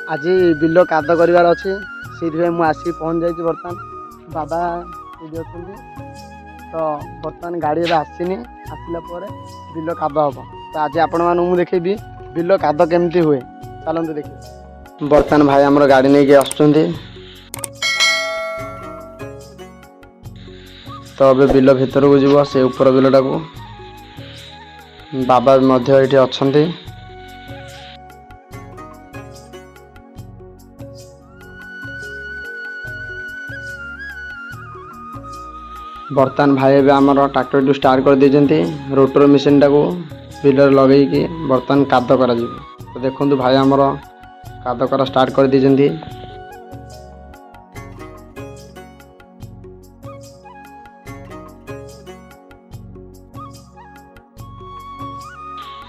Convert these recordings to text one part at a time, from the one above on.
आज बिल काद करार अच्छे से मुझे आसिक पहुँच जाइए। बर्तमान बाबा ये तो बर्तमान गाड़ी आसनी आसला बिल काद हम तो आज आपण मानू देखेबी बिल काद केमती हुए चलते देखिए। बर्तमान भाई आमर गाड़ी नहीं आसुँच तो अब बिल भितर को जीव से ऊपर बिलटा को बाबा ये अच्छा। बर्तमान भाई ए आमर ट्रैक्टर टू स्टार्ट कर देते रोटर मेसीन टाक बिल लगे कि बर्तमान काद कर तो देखो भाई आमर काद कर स्टार्ट कर देते।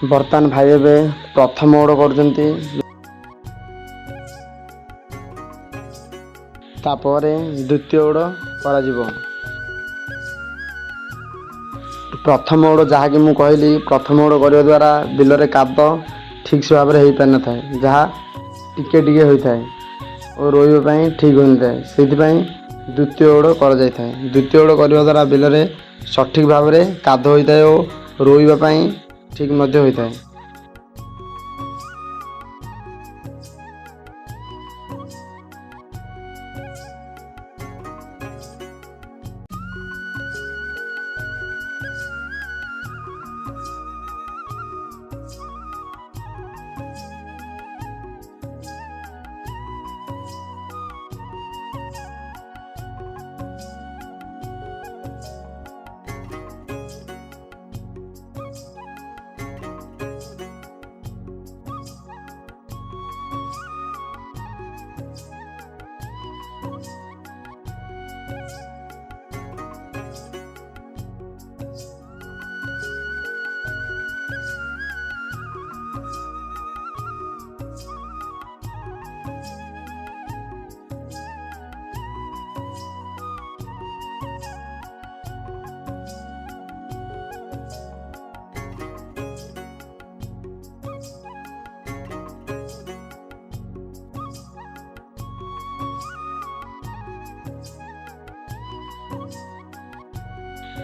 बर्तमान भाई ए प्रथम ओड कर द्वितीय ओड कर प्रथम ओड जहाँकि मुझे कहली प्रथम ओड करने द्वारा बिल रे काद ठीक से भाव में हो पारि न था जहाँ टिके टिके होता है और रोईवाई ठीक हो न था से द्वितीय ओड कर द्वितीय ओड करने द्वारा बिल रे सठिक भाव में काद होता है और रोईवाई ठीक होता है।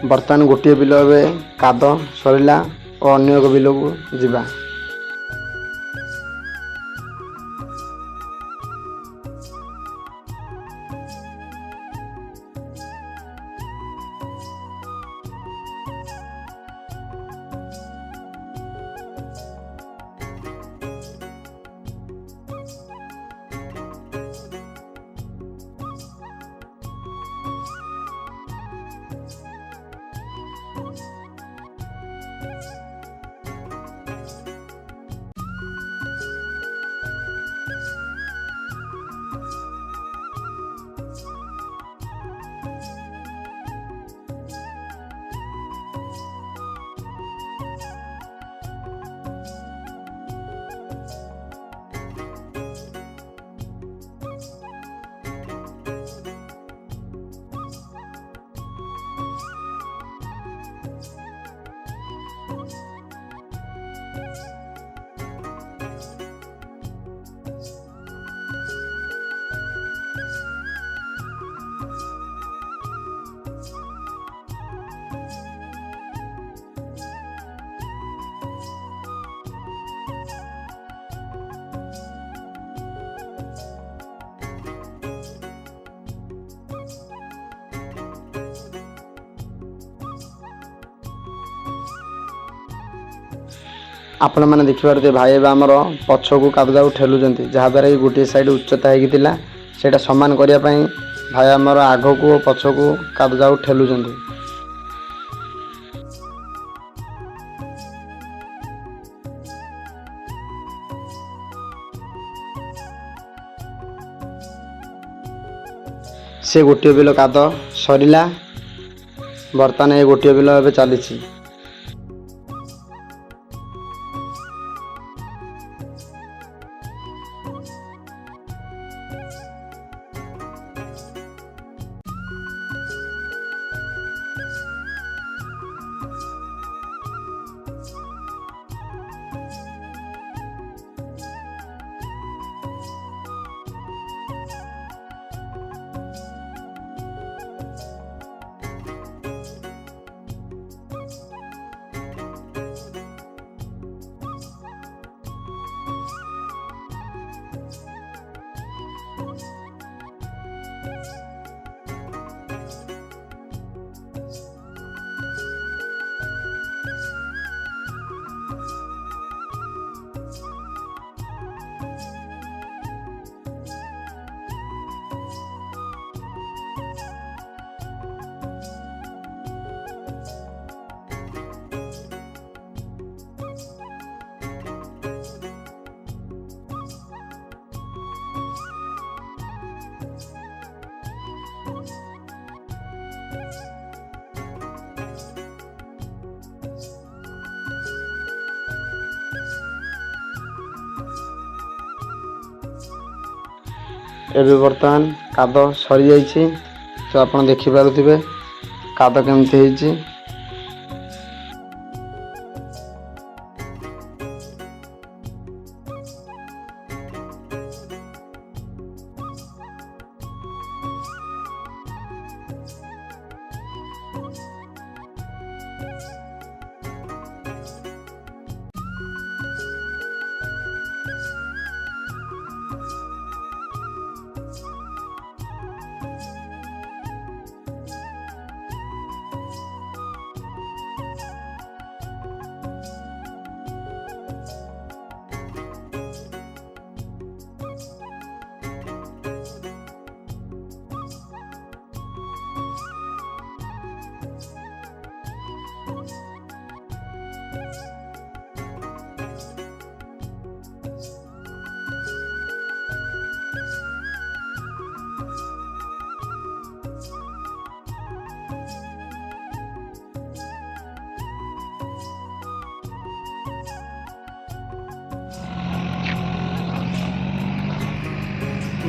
बर्तमान गोटे बिल काद सरला और अन्य एक बिल को जीवा। आपण मैंने देखिए भाई ए आमर पछ को कागज ठेलुंट जहाँद्वारा कि गोटे साइड उच्चता होता सामान करने भाई आमर आग को पछ को कागज ठेलुंट। से गोटे बिल काद सरला बर्तमान ये गोटे बिल ए चली। ଏବେ ବର୍ତ୍ତମାନ କାଦ ସରିଯାଇଛି। ତ ଆପଣ ଦେଖିପାରୁଥିବେ କାଦ କେମିତି ହେଇଛି।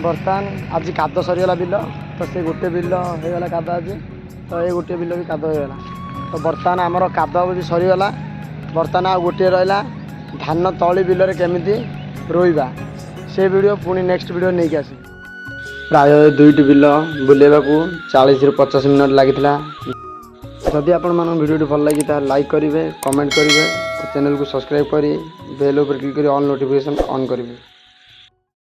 ବର୍ତ୍ତମାନ ଆଜି କାଦ ସରିଗଲା ବିଲ, ତ ସେ ଗୋଟେ ବିଲ ହେଇଗଲା କାଦ ଆଜି, ତ ଏ ଗୋଟିଏ ବିଲ ବି କାଦ ହେଇଗଲା। ତ ବର୍ତ୍ତମାନ ଆମର କାଦ ବି ସରିଗଲା। ବର୍ତ୍ତମାନ ଆଉ ଗୋଟିଏ ରହିଲା ଧାନ ତଳି ବିଲରେ କେମିତି ରୋଇବା, ସେ ଭିଡ଼ିଓ ପୁଣି ନେକ୍ସଟ ଭିଡ଼ିଓ ନେଇକି ଆସିବି। ପ୍ରାୟ 2ଟି ବିଲ ବୁଲେଇବାକୁ 40ରୁ 50 ମିନିଟ୍ ଲାଗିଥିଲା। ଯଦି ଆପଣମାନଙ୍କ ଭିଡ଼ିଓଟି ଭଲ ଲାଗି ତାହେଲେ ଲାଇକ୍ କରିବେ, କମେଣ୍ଟ କରିବେ, ଚ୍ୟାନେଲକୁ ସବସ୍କ୍ରାଇବ୍ କରି ବେଲ୍ ଉପରେ କ୍ଲିକ୍ କରି ଅଲ୍ ନୋଟିଫିକେସନ୍ ଅନ୍ କରିବେ।